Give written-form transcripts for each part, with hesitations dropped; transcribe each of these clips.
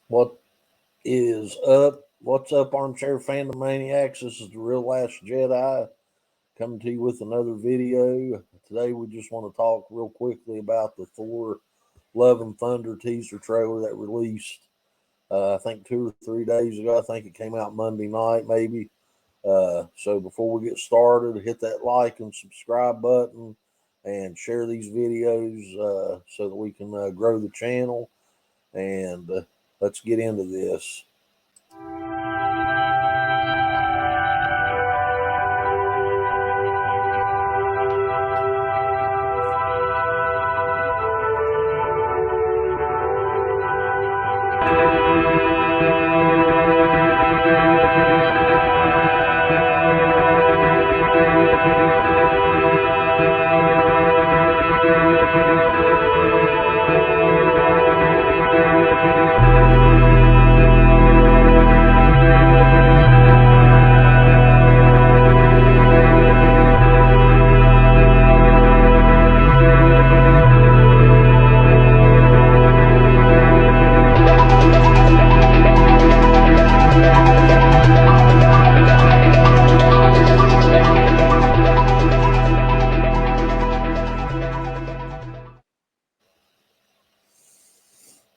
What is up? What's up, armchair fandom maniacs? This is the Real Last Jedi coming to you with another video. Today, we just want to talk real quickly about the Thor Love and Thunder teaser trailer that released, I think 2 or 3 days ago. I think it came out Monday night, maybe. So before we get started, hit that like and subscribe button and share these videos so that we can grow the channel. And let's get into this.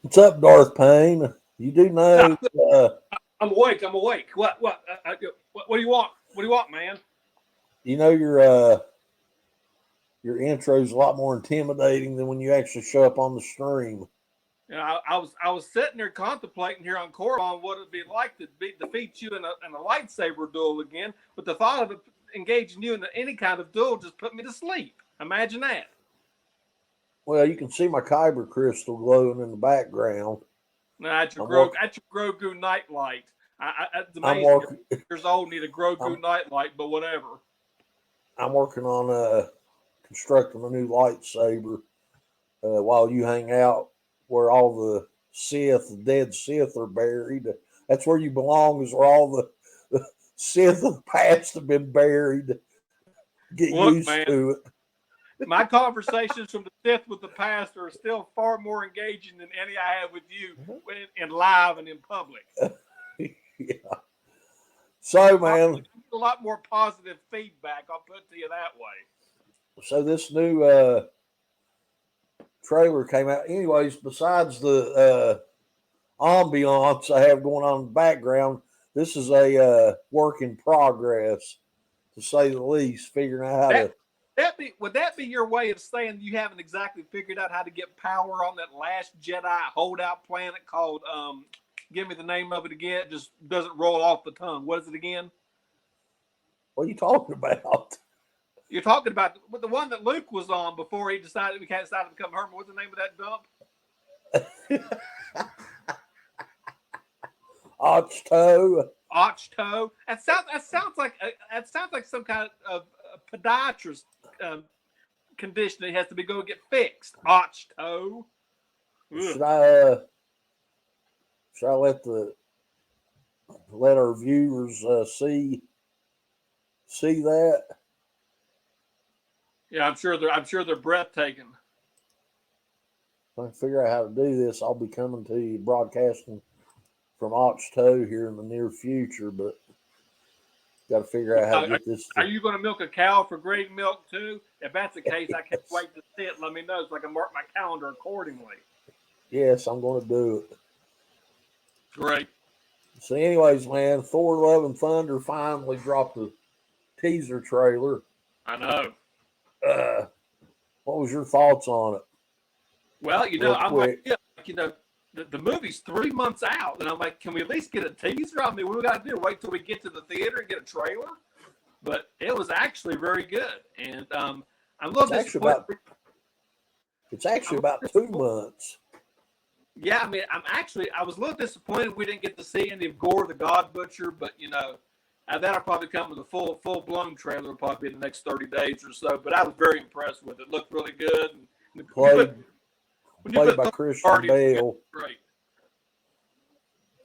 What's up, Darth Pane? You do know I'm awake. I'm awake. What do you want? What do you want, man? you know your intro is a lot more intimidating than when you actually show up on the stream. You know, I was sitting there contemplating here on Korriban what it'd be like to defeat you in a lightsaber duel again. But the thought of engaging you in any kind of duel just put me to sleep. Imagine that. Well, you can see my Kyber crystal glowing in the background. That's your Grogu nightlight. It's amazing. Years old, need a Grogu nightlight, but whatever. I'm working on constructing a new lightsaber while you hang out where all the dead Sith are buried. That's where you belong, is where all the Sith of the past have been buried. Get used to it. My conversations from the Sith with the past are still far more engaging than any I have with you in live and in public. Yeah. So, man, a lot more positive feedback, I'll put it to you that way. So this new trailer came out. Anyways, besides the ambiance I have going on in the background, this is a work in progress, to say the least, figuring out how to... Would that be your way of saying you haven't exactly figured out how to get power on that last Jedi holdout planet called, give me the name of it again, it just doesn't roll off the tongue. What is it again? What are you talking about? You're talking about the one that Luke was on before he decided to become Herman. What's the name of that dump? Ochto. That sounds like some kind of podiatrist condition that has to go get fixed. Ochto. Should I let our viewers see that? Yeah, I'm sure they're breathtaking. If I can figure out how to do this, I'll be coming to you broadcasting from Ochto here in the near future, but got to figure out how to get this. Are you going to milk a cow for great milk too? If that's the case, I can't wait to see it. Let me know so I can mark my calendar accordingly. Yes, I'm going to do it. Great. So anyways, man, Thor Love and Thunder finally dropped a teaser trailer. I know. What was your thoughts on it? Well, I'm like, the movie's 3 months out, and I'm like, can we at least get a teaser? I mean, what do we got to do? Wait till we get to the theater and get a trailer? But it was actually very good, and I'm a little disappointed. It's actually about 2 months. Yeah, I mean, I was a little disappointed we didn't get to see any of Gore the God Butcher, but that'll probably come with a full blown trailer. Will probably be in the next 30 days or so. But I was very impressed with it. It looked really good. Played by Christian Bale. Great.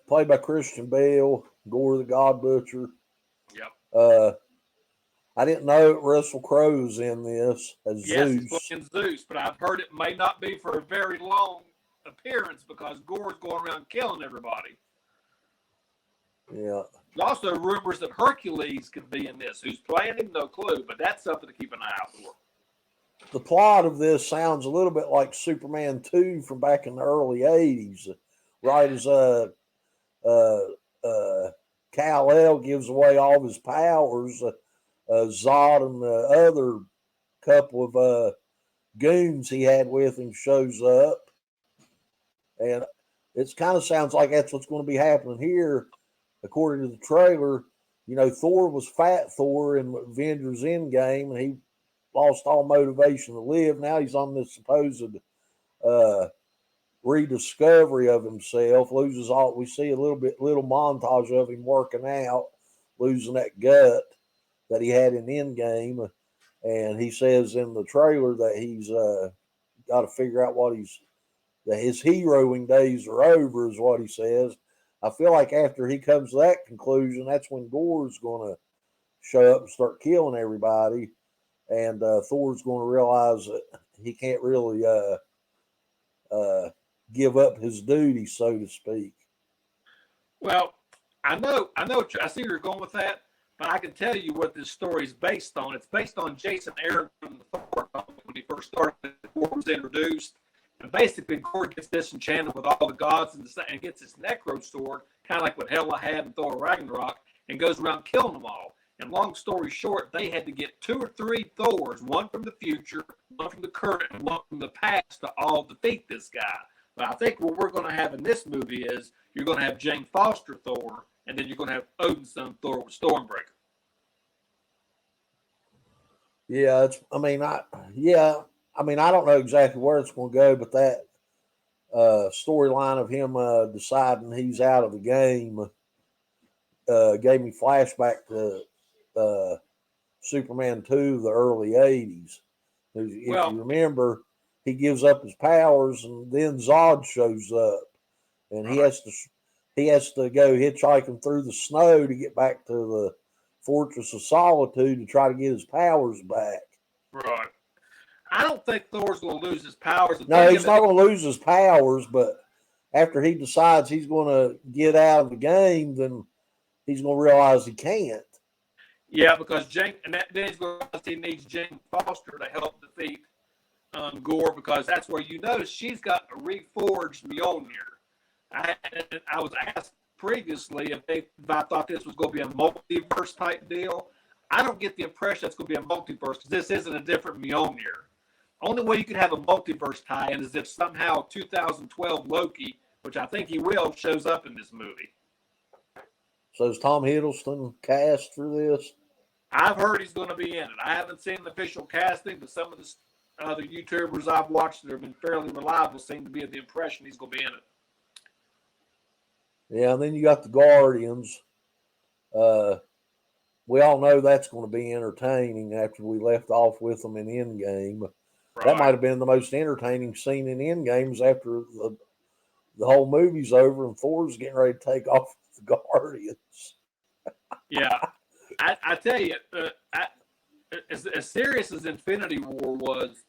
Played by Christian Bale, Gore the God Butcher. Yep. I didn't know Russell Crowe's in this as Yes, Zeus. he's playing Zeus, but I've heard it may not be for very long. appearance because Gore's going around killing everybody. Yeah. There's also rumors that Hercules could be in this. Who's playing him? No clue, but that's something to keep an eye out for. The plot of this sounds a little bit like Superman 2 from back in the early 80s. Right as Kal-El gives away all of his powers, Zod and the other couple of goons he had with him shows up. And it kind of sounds like that's what's going to be happening here, according to the trailer. You know, Thor was Fat Thor in Avengers Endgame, and he lost all motivation to live. Now he's on this supposed rediscovery of himself, loses all. We see a little montage of him working out, losing that gut that he had in Endgame. And he says in the trailer that he's got to figure out that his heroing days are over, is what he says. I feel like after he comes to that conclusion, that's when Gore's going to show up and start killing everybody. And Thor's going to realize that he can't really give up his duty, so to speak. Well, I see where you're going with that, but I can tell you what this story is based on. It's based on Jason Aaron from the Thor comic when he first started. Thor was introduced, and basically Gore gets disenchanted with all the gods and gets his Necro sword, kind of like what Hela had in Thor Ragnarok, and goes around killing them all. And long story short, they had to get 2 or 3 Thors, one from the future, one from the current, and one from the past, to all defeat this guy. But I think what we're going to have in this movie is you're going to have Jane Foster Thor, and then you're going to have Odin's son Thor with Stormbreaker. Yeah, I don't know exactly where it's going to go, but that storyline of him deciding he's out of the game gave me flashback to Superman 2, the early 80s. If you remember, he gives up his powers, and then Zod shows up, and he has to go hitchhiking through the snow to get back to the Fortress of Solitude to try to get his powers back. Right. I don't think Thor's going to lose his powers. No, he's not going to lose his powers, but after he decides he's going to get out of the game, then he's going to realize he can't. Yeah, because then he's going to realize he needs Jane Foster to help defeat Gore, because that's where you notice she's got a reforged Mjolnir. I was asked previously if I thought this was going to be a multiverse type deal. I don't get the impression it's going to be a multiverse, because this isn't a different Mjolnir. Only way you could have a multiverse tie-in is if somehow 2012 Loki, which I think he will, shows up in this movie. So is Tom Hiddleston cast for this? I've heard he's going to be in it. I haven't seen the official casting, but some of the other YouTubers I've watched that have been fairly reliable seem to be of the impression he's going to be in it. Yeah, and then you got the Guardians. We all know that's going to be entertaining after we left off with them in Endgame. Right. That might have been the most entertaining scene in Endgames after the whole movie's over and Thor's getting ready to take off with the Guardians. Yeah. I tell you, as serious as Infinity War was,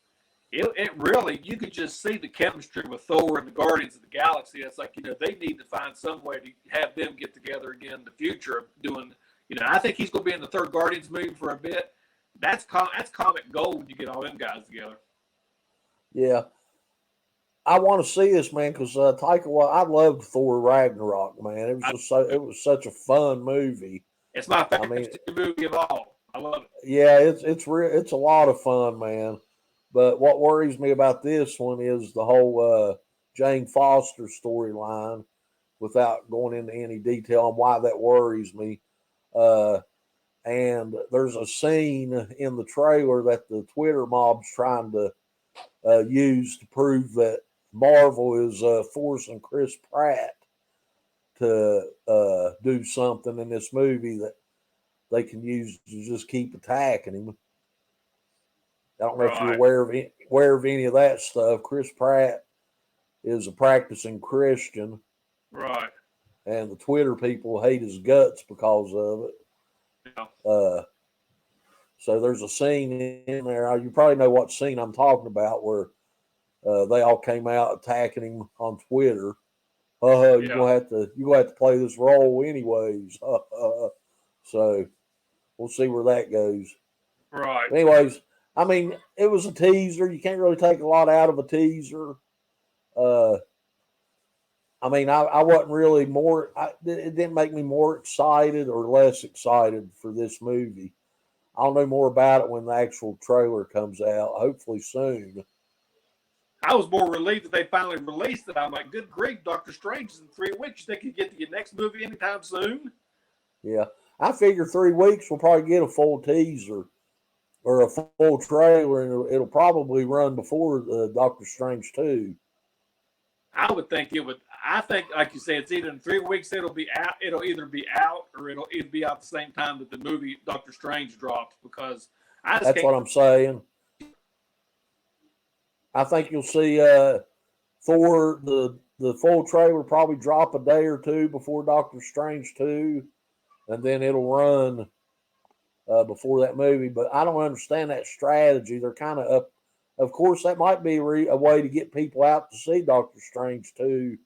it really, you could just see the chemistry with Thor and the Guardians of the Galaxy. It's like, they need to find some way to have them get together again in the future of doing, I think he's going to be in the third Guardians movie for a bit. That's comic gold when you get all them guys together. Yeah. I want to see this, man, because I loved Thor Ragnarok, man. It was such a fun movie. It's my favorite movie of all. I love it. Yeah, it's a lot of fun, man. But what worries me about this one is the whole Jane Foster storyline, without going into any detail on why that worries me. And there's a scene in the trailer that the Twitter mob's trying to use to prove that Marvel is forcing Chris Pratt to do something in this movie that they can use to just keep attacking him. I don't know if you're aware of any of that stuff. Chris Pratt is a practicing Christian. Right. And the Twitter people hate his guts because of it. Yeah. So there's a scene in there. You probably know what scene I'm talking about, where they all came out attacking him on Twitter. You're gonna have to play this role anyways. So we'll see where that goes. Right. But anyways, I mean, it was a teaser. You can't really take a lot out of a teaser. I mean, I wasn't really more. It didn't make me more excited or less excited for this movie. I'll know more about it when the actual trailer comes out, hopefully soon. I was more relieved that they finally released it. I'm like, good grief, Doctor Strange is in 3 weeks. They could get to your next movie anytime soon. Yeah, I figure 3 weeks we'll probably get a full teaser or a full trailer, and it'll probably run before Doctor Strange 2. I would think it would. I think, like you said, it's either in 3 weeks it'll be out. It'll either be out or it'll be out the same time that the movie Doctor Strange drops. Because that's what I'm saying. I think you'll see Thor the full trailer probably drop a day or two before Doctor Strange 2, and then it'll run before that movie. But I don't understand that strategy. They're kind of up. Of course, that might be a way to get people out to see Doctor Strange 2,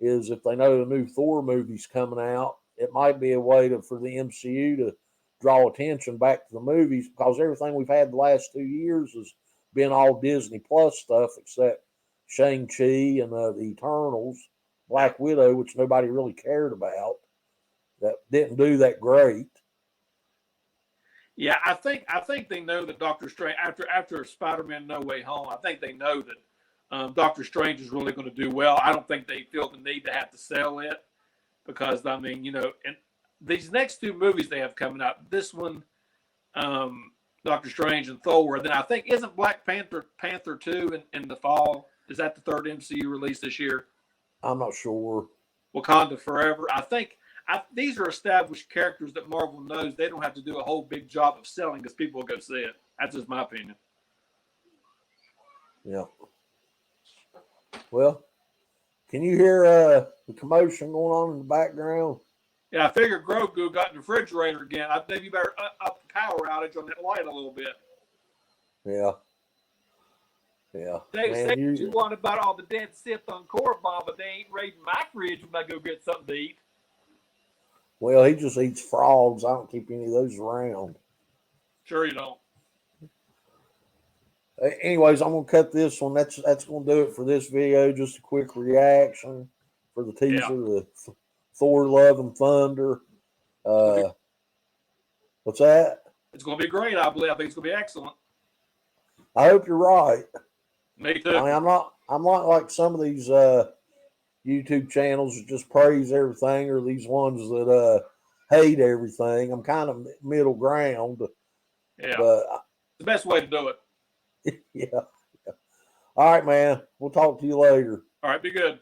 is if they know the new Thor movie's coming out. It might be a way for the MCU to draw attention back to the movies, because everything we've had the last 2 years has been all Disney Plus stuff except Shang-Chi and the Eternals, Black Widow, which nobody really cared about. That didn't do that great. Yeah, I think they know that Doctor Strange, after Spider-Man No Way Home, I think they know that Doctor Strange is really going to do well. I don't think they feel the need to have to sell it, because, I mean, and these next 2 movies they have coming out, this one, Doctor Strange and Thor, and then I think, isn't Black Panther 2 in the fall? Is that the 3rd MCU release this year? I'm not sure. Wakanda Forever. I think these are established characters that Marvel knows they don't have to do a whole big job of selling, because people will go see it. That's just my opinion. Yeah. Well, can you hear the commotion going on in the background? Yeah, I figured Grogu got in the refrigerator again. I think you better up the power outage on that light a little bit. Yeah. Yeah. They say you want about all the dead Sith on Korriban, but they ain't raiding my fridge when I go get something to eat. Well, he just eats frogs. I don't keep any of those around. Sure you don't. Anyways, I'm going to cut this one. That's going to do it for this video. Just a quick reaction for the teaser, the Thor Love and Thunder. What's that? It's going to be great, I believe. I think it's going to be excellent. I hope you're right. Me too. I mean, I'm not like some of these YouTube channels that just praise everything, or these ones that hate everything. I'm kind of middle ground. Yeah. But the best way to do it. Yeah. All right, man. We'll talk to you later. All right, be good.